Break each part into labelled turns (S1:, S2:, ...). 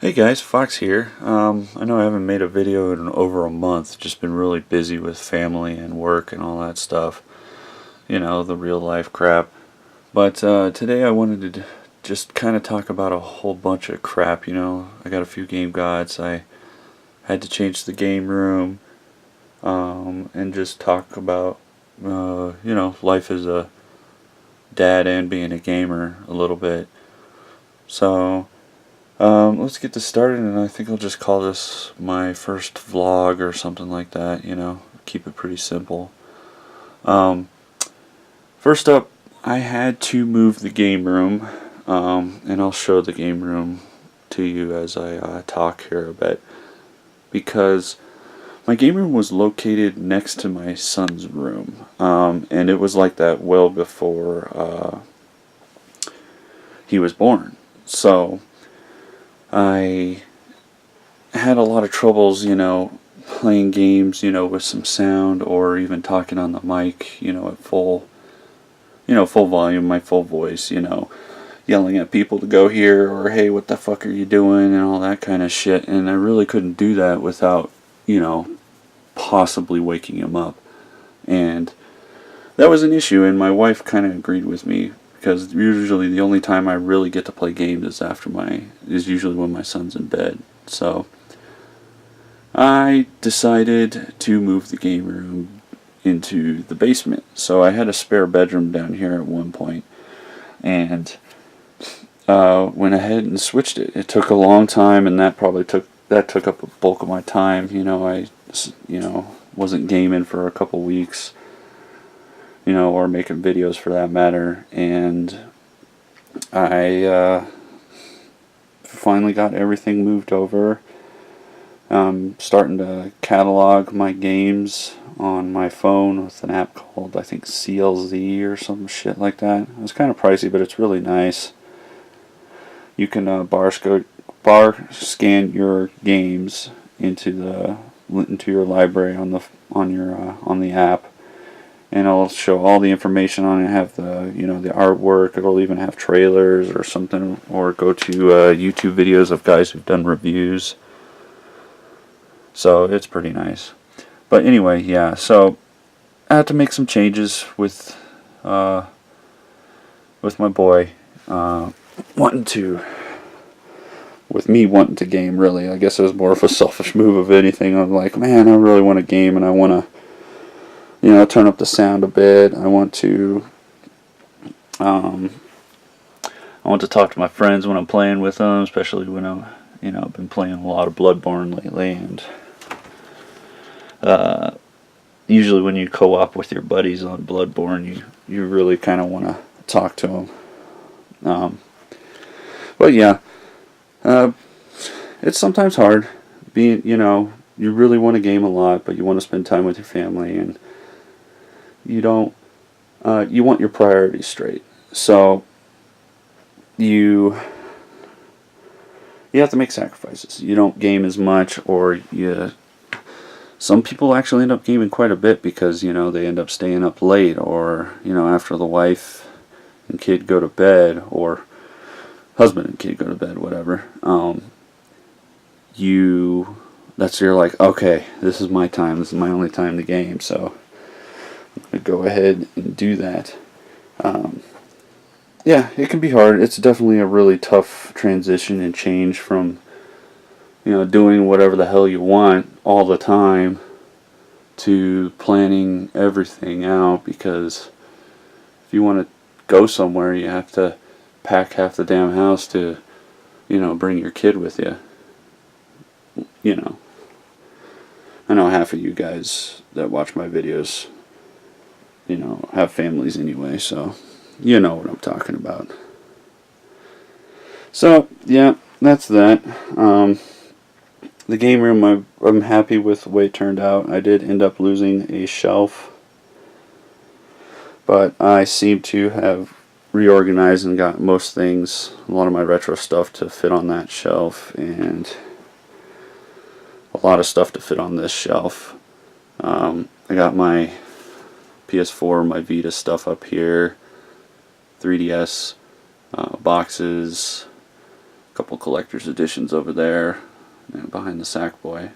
S1: Hey guys, Fox here. I know I haven't made a video in over a month. Just been really busy with family and work and all that stuff. You know, the real life crap. But today I wanted to just kind of talk about a whole bunch of crap. I got a few game gods. I had to change the game room and just talk about, life as a dad and being a gamer a little bit. So, let's get this started, and I think I'll just call this my first vlog or something like that, keep it pretty simple. First up, I had to move the game room, and I'll show the game room to you as I talk here a bit, because my game room was located next to my son's room, and it was like that well before he was born. So I had a lot of troubles, playing games, with some sound, or even talking on the mic, at full volume, my full voice, yelling at people to go here, or hey, what the fuck are you doing, and all that kind of shit. And I really couldn't do that without, possibly waking him up. And that was an issue, and my wife kind of agreed with me, because usually the only time I really get to play games is usually when my son's in bed. So I decided to move the game room into the basement. So I had a spare bedroom down here at one point, and went ahead and switched it. It took a long time, and that took up a bulk of my time. I wasn't gaming for a couple weeks, or making videos for that matter, and I finally got everything moved over. I'm starting to catalog my games on my phone with an app called, I think, CLZ or some shit like that. It's kind of pricey, but it's really nice. You can bar scan your games into your library on the app, and it'll show all the information on it. Have the the artwork. It'll even have trailers or something, or go to YouTube videos of guys who've done reviews. So it's pretty nice. But anyway, yeah. So I had to make some changes with my boy wanting to game. Really, I guess it was more of a selfish move of anything. I'm like, man, I really want to game, and I want to, turn up the sound a bit. I want to talk to my friends when I'm playing with them, especially when I've been playing a lot of Bloodborne lately, and usually when you co-op with your buddies on Bloodborne, you really kind of want to talk to them. But yeah, it's sometimes hard being, you really want to game a lot, but you want to spend time with your family, and you want your priorities straight. So you have to make sacrifices. You don't game as much, or some people actually end up gaming quite a bit because, they end up staying up late, or, after the wife and kid go to bed, or husband and kid go to bed, whatever. You're like, okay, this is my time. This is my only time to game, so I'm going to go ahead and do that. Yeah, it can be hard. It's definitely a really tough transition and change from, doing whatever the hell you want all the time to planning everything out, because if you want to go somewhere, you have to pack half the damn house to, bring your kid with you. I know half of you guys that watch my videos, have families anyway, so you know what I'm talking about. So, yeah, that's that. The game room, I'm happy with the way it turned out. I did end up losing a shelf, but I seem to have reorganized and got most things, a lot of my retro stuff, to fit on that shelf, and a lot of stuff to fit on this shelf. I got my PS4, my Vita stuff up here, 3DS boxes, couple collector's editions over there, and behind the Sackboy.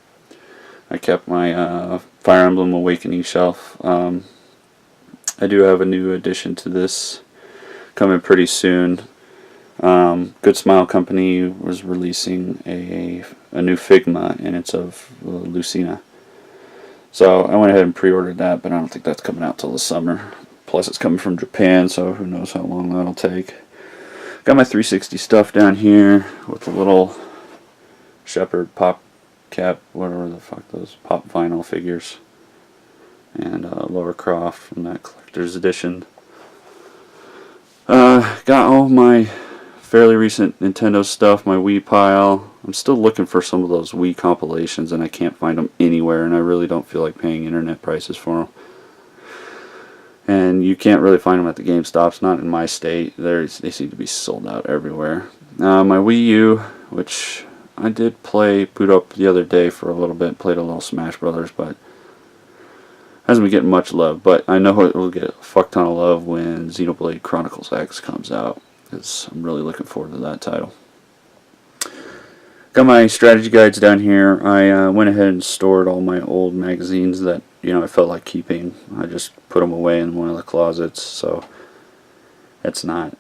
S1: I kept my Fire Emblem Awakening shelf. I do have a new addition to this coming pretty soon. Good Smile Company was releasing a new Figma, and it's of Lucina. So I went ahead and pre-ordered that, but I don't think that's coming out till the summer. Plus it's coming from Japan, so who knows how long that'll take. Got my 360 stuff down here with the little Shepherd pop cap, whatever the fuck those pop vinyl figures. And Lara Croft from that collector's edition. Got all my fairly recent Nintendo stuff, my Wii pile. I'm still looking for some of those Wii compilations, and I can't find them anywhere, and I really don't feel like paying internet prices for them. And you can't really find them at the GameStops, not in my state. They seem to be sold out everywhere. My Wii U, which I did boot up the other day for a little bit, played a little Smash Brothers, but hasn't been getting much love. But I know it will get a fuck ton of love when Xenoblade Chronicles X comes out, because I'm really looking forward to that title. Got my strategy guides down here. I went ahead and stored all my old magazines that I felt like keeping. I just put them away in one of the closets, so it's not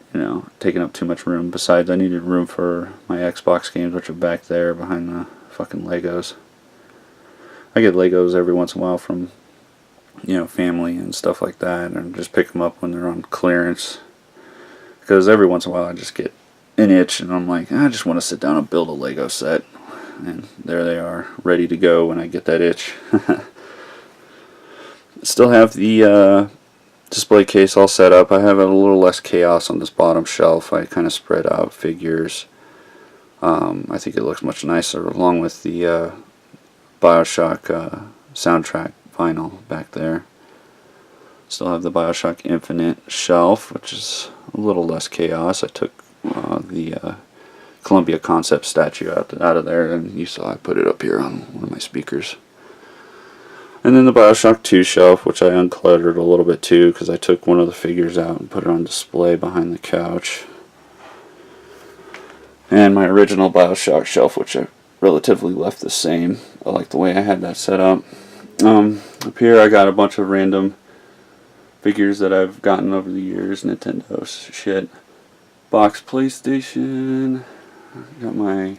S1: taking up too much room. Besides, I needed room for my Xbox games, which are back there behind the fucking Legos. I get Legos every once in a while from family and stuff like that, and just pick them up when they're on clearance. Because every once in a while I just get an itch, and I'm like, I just want to sit down and build a Lego set. And there they are, ready to go when I get that itch. Still have the display case all set up. I have a little less chaos on this bottom shelf. I kind of spread out figures. I think it looks much nicer, along with the Bioshock soundtrack vinyl back there. Still have the Bioshock Infinite shelf, which is a little less chaos. I took the Columbia Concept statue out of there, and you saw I put it up here on one of my speakers. And then the Bioshock 2 shelf, which I uncluttered a little bit too, because I took one of the figures out and put it on display behind the couch. And my original Bioshock shelf, which I relatively left the same. I like the way I had that set up. Up here I got a bunch of random figures that I've gotten over the years, Nintendo shit. Box PlayStation. Got my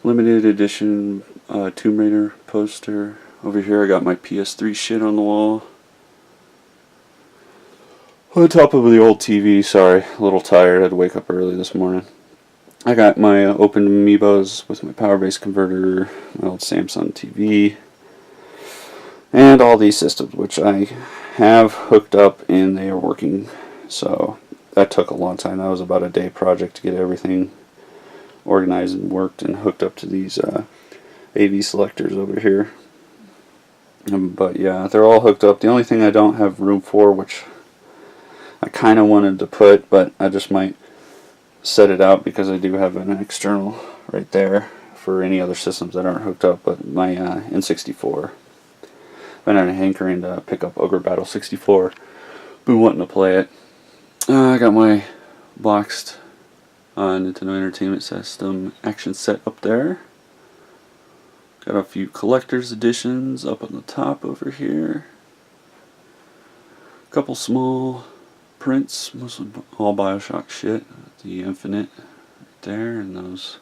S1: limited edition Tomb Raider poster. Over here I got my PS3 shit on the wall. On top of the old TV, sorry, a little tired, I had to wake up early this morning. I got my open Amiibos with my power base converter, my old Samsung TV, and all these systems, which I have hooked up and they are working. So that took a long time. That was about a day project to get everything organized and worked and hooked up to these AV selectors over here. But yeah, they're all hooked up. The only thing I don't have room for, which I kind of wanted to put, but I just might set it out because I do have an external right there for any other systems that aren't hooked up, but my N64. Been on a hankering to pick up Ogre Battle 64. Been wanting to play it. I got my boxed Nintendo Entertainment System action set up there. Got a few collector's editions up on the top over here. A couple small prints, mostly all Bioshock shit. The Infinite right there, and those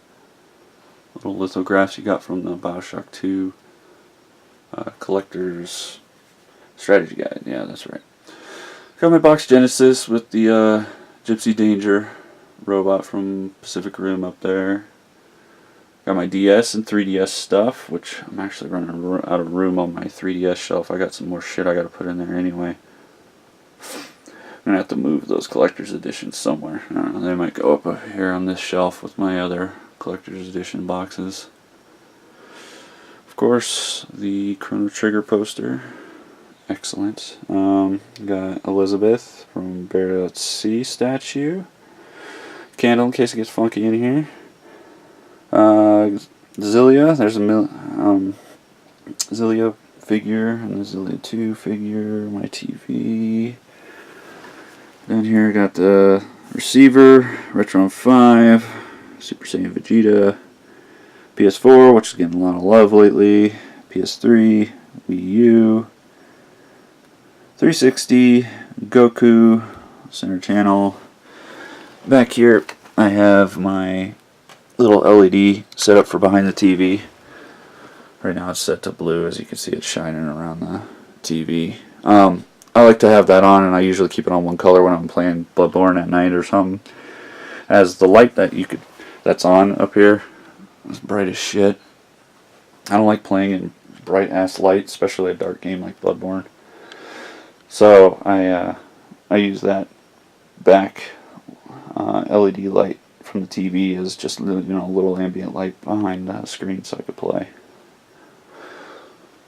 S1: little lithographs you got from the Bioshock 2 collector's strategy guide. Yeah, that's right. Got my box Genesis with the Gypsy Danger robot from Pacific Rim up there. Got my DS and 3DS stuff, which I'm actually running out of room on my 3DS shelf. I got some more shit I gotta put in there anyway. I'm gonna have to move those collector's editions somewhere. I don't know, they might go up here on this shelf with my other collector's edition boxes. Of course, the Chrono Trigger poster. Excellent. Got Elizabeth from Burial at Sea statue. Candle in case it gets funky in here. Zillia, there's a Zillia figure and the Zillia 2 figure, my TV. Down here I got the receiver, Retron 5, Super Saiyan Vegeta, PS4, which is getting a lot of love lately, PS3, Wii U, 360, Goku, center channel. Back here I have my little LED set up for behind the TV. Right now it's set to blue, as you can see it's shining around the TV. I like to have that on, and I usually keep it on one color when I'm playing Bloodborne at night or something. As the light that's on up here is bright as shit. I don't like playing in bright ass light, especially a dark game like Bloodborne. So I use that back LED light from the TV as just a little ambient light behind the screen so I could play.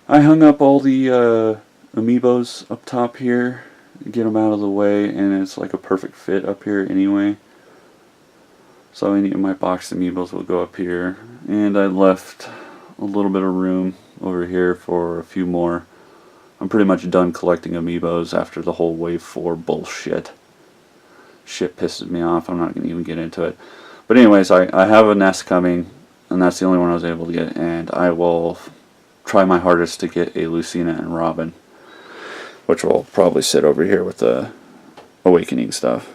S1: I hung up all the amiibos up top here, get them out of the way, and it's like a perfect fit up here anyway. So any of my boxed amiibos will go up here, and I left a little bit of room over here for a few more. I'm pretty much done collecting amiibos after the whole Wave 4 bullshit. Shit pisses me off. I'm not going to even get into it. But anyways, I have a nest coming, and that's the only one I was able to get, and I will try my hardest to get a Lucina and Robin, which will probably sit over here with the Awakening stuff.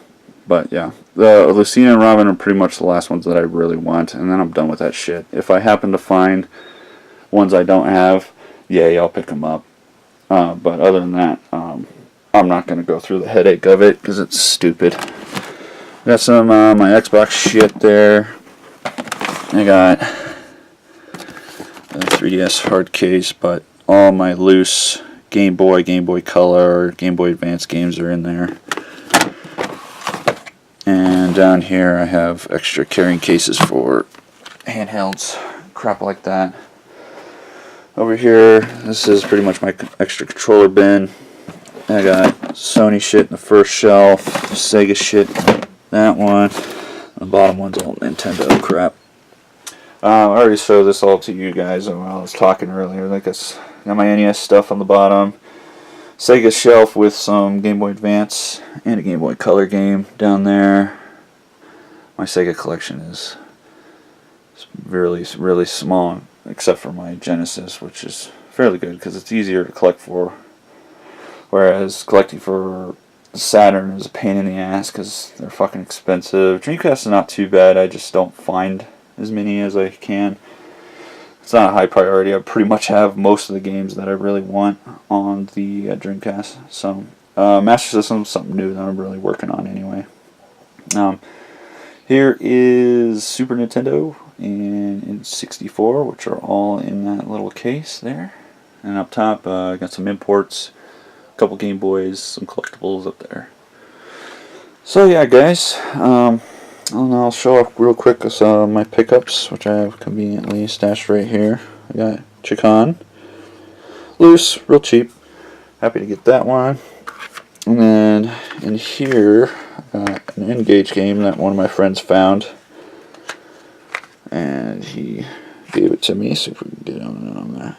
S1: But yeah, the Lucina and Robin are pretty much the last ones that I really want, and then I'm done with that shit. If I happen to find ones I don't have, yay, I'll pick them up. But other than that, I'm not going to go through the headache of it, because it's stupid. Got some my Xbox shit there. I got a 3DS hard case, but all my loose Game Boy, Game Boy Color, Game Boy Advance games are in there. And down here I have extra carrying cases for handhelds, crap like that. Over here, this is pretty much my extra controller bin. I got Sony shit in the first shelf, Sega shit in that one. The bottom one's all Nintendo crap. I already showed this all to you guys while I was talking earlier. Like got my NES stuff on the bottom. Sega shelf with some Game Boy Advance and a Game Boy Color game down there. My Sega collection is really, really small, except for my Genesis, which is fairly good because it's easier to collect for. Whereas collecting for Saturn is a pain in the ass because they're fucking expensive. Dreamcast is not too bad. I just don't find as many as I can. It's not a high priority. I pretty much have most of the games that I really want on the Dreamcast. So Master System is something new that I'm really working on anyway. Here is Super Nintendo and 64, which are all in that little case there. And up top, I got some imports, a couple Game Boys, some collectibles up there. So yeah, guys, I'll show off real quick some of my pickups, which I have conveniently stashed right here. I got Chicon, loose, real cheap. Happy to get that one. And then in here, I got an N-Gage game that one of my friends found, and he gave it to me. See if we can get on that.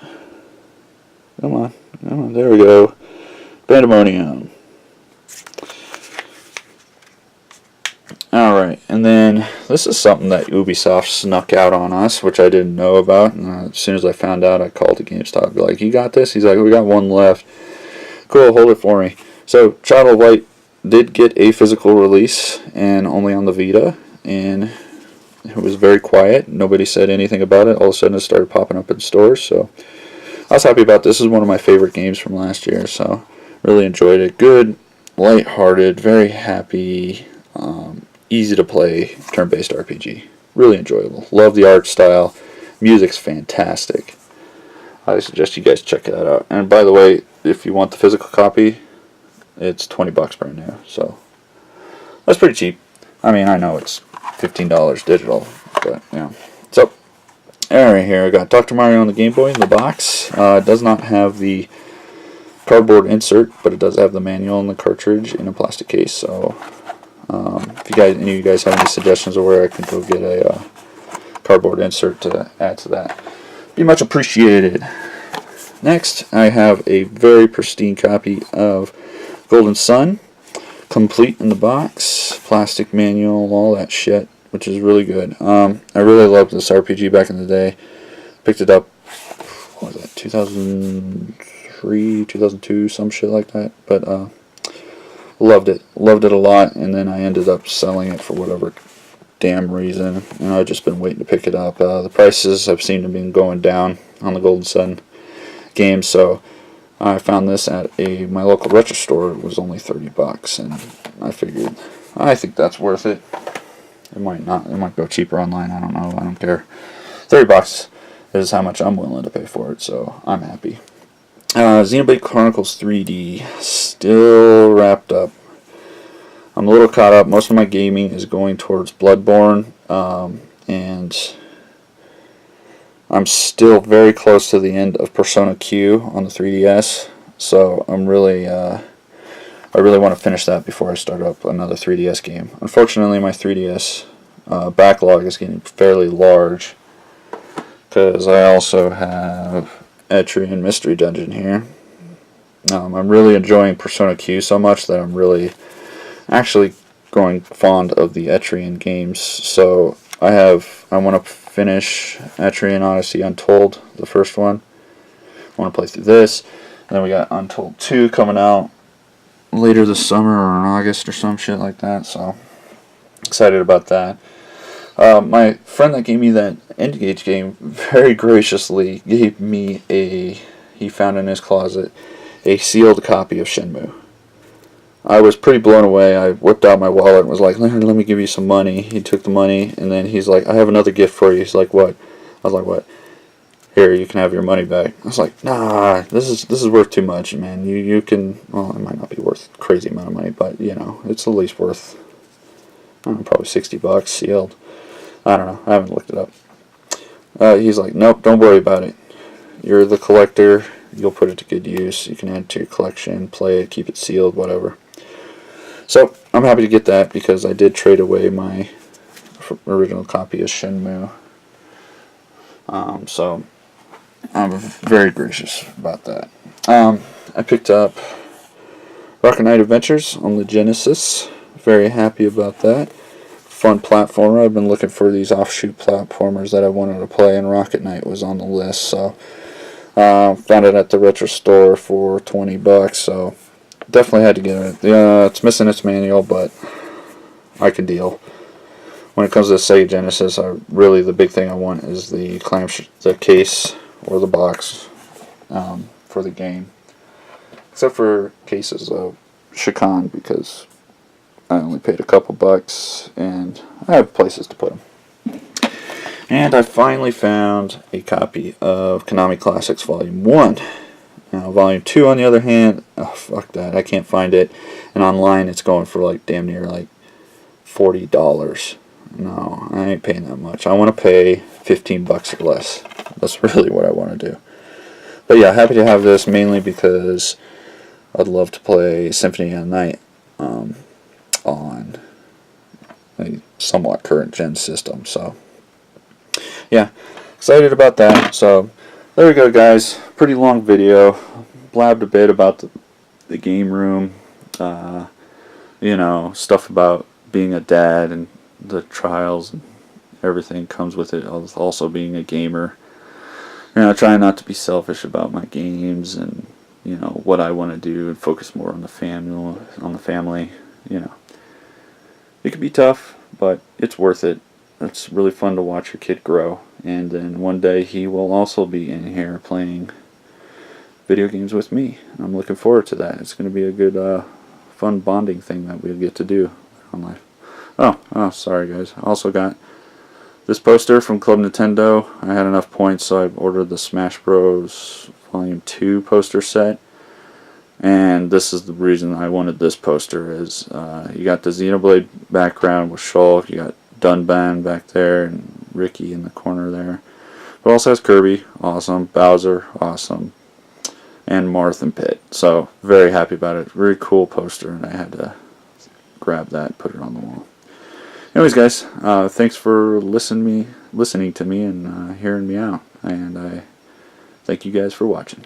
S1: Come on, there we go. Pandemonium. Alright, and then this is something that Ubisoft snuck out on us, which I didn't know about. And as soon as I found out, I called the GameStop. Be like, you got this? He's like, we got one left. Cool, hold it for me. So, Child of Light did get a physical release, and only on the Vita, and it was very quiet. Nobody said anything about it. All of a sudden, it started popping up in stores, so I was happy about this. This is one of my favorite games from last year, so really enjoyed it. Good, lighthearted, very happy, easy to play, turn-based RPG. Really enjoyable. Love the art style. Music's fantastic. I suggest you guys check that out. And by the way, if you want the physical copy, it's $20 brand new. So that's pretty cheap. I mean, I know it's $15 digital, but yeah. So, alright, here I got Dr. Mario on the Game Boy in the box. It does not have the cardboard insert, but it does have the manual and the cartridge in a plastic case. So, if any of you guys have any suggestions of where I can go get a cardboard insert to add to that, be much appreciated. Next, I have a very pristine copy of Golden Sun, complete in the box, plastic manual, all that shit.
S2: which is really good. I really loved this RPG back in the day. Picked it up, what was that, 2003, 2002, some shit like that. But loved it a lot, and then I ended up selling it for whatever damn reason, and I've just been waiting to pick it up. The prices have seemed to be going down on the Golden Sun games, so I found this at my local retro store. It was only $30, and I figured, I think that's worth it. It might not. It might go cheaper online. I don't know. I don't care. $30 is how much I'm willing to pay for it, so I'm happy. Xenoblade Chronicles 3D still wrapped up. I'm a little caught up. Most of my gaming is going towards Bloodborne, and I'm still very close to the end of Persona Q on the 3DS. So I really want to finish that before I start up another 3DS game. Unfortunately, my 3DS backlog is getting fairly large, because I also have Etrian Mystery Dungeon here. I'm really enjoying Persona Q so much that I'm really actually growing fond of the Etrian games. So I want to finish Etrian Odyssey Untold, the first one. I want to play through this, and then we got Untold 2 coming out later this summer or in August or some shit like that. So excited about that. My friend that gave me that Engage game very graciously gave me he found in his closet a sealed copy of Shenmue. I was pretty blown away. I whipped out my wallet and was like, let me give you some money. He took the money, and then he's like, I have another gift for you. He's like, what? I was like, what? Here, you can have your money back. I was like, nah, this is worth too much, man. You can, well, it might not be worth a crazy amount of money, but, you know, it's at least worth, I don't know, probably $60 sealed. I don't know. I haven't looked it up. He's like, nope, don't worry about it. You're the collector. You'll put it to good use. You can add it to your collection, play it, keep it sealed, whatever. So, I'm happy to get that because I did trade away my original copy of Shenmue. So, I'm very gracious about that. I picked up Rocket Knight Adventures on the Genesis. Very happy about that. Fun platformer. I've been looking for these offshoot platformers that I wanted to play, and Rocket Knight was on the list. So, found it at the retro store for $20. So, definitely had to get it. It's missing its manual, but I can deal. When it comes to the Sega Genesis, really the big thing I want is the the case or the box for the game. Except for cases of Shakan, because I only paid a couple bucks and I have places to put them. And I finally found a copy of Konami Classics Volume 1. Now, Volume 2, on the other hand, oh, fuck that. I can't find it. And online, it's going for like damn near like $40. No, I ain't paying that much. I want to pay $15 or less. That's really what I want to do. But yeah, happy to have this, mainly because I'd love to play Symphony of the Night on a somewhat current gen system. So yeah, excited about that. So there we go, guys. Pretty long video. Blabbed a bit about the game room. You know, stuff about being a dad and the trials and everything comes with it. Also being a gamer. You know, trying not to be selfish about my games and, you know, what I want to do and focus more on the family. You know, it can be tough, but it's worth it. It's really fun to watch your kid grow. And then one day he will also be in here playing video games with me. I'm looking forward to that. It's going to be a good, fun bonding thing that we'll get to do on life. Oh, sorry guys. I also got this poster from Club Nintendo. I had enough points, so I ordered the Smash Bros. Volume 2 poster set. And this is the reason I wanted this poster, is you got the Xenoblade background with Shulk, you got Dunban back there, and Ricky in the corner there. But also has Kirby, awesome, Bowser, awesome, and Marth and Pit. So, very happy about it. Very cool poster, and I had to grab that and put it on the wall. Anyways, guys, thanks for listening to me and hearing me out. And I thank you guys for watching.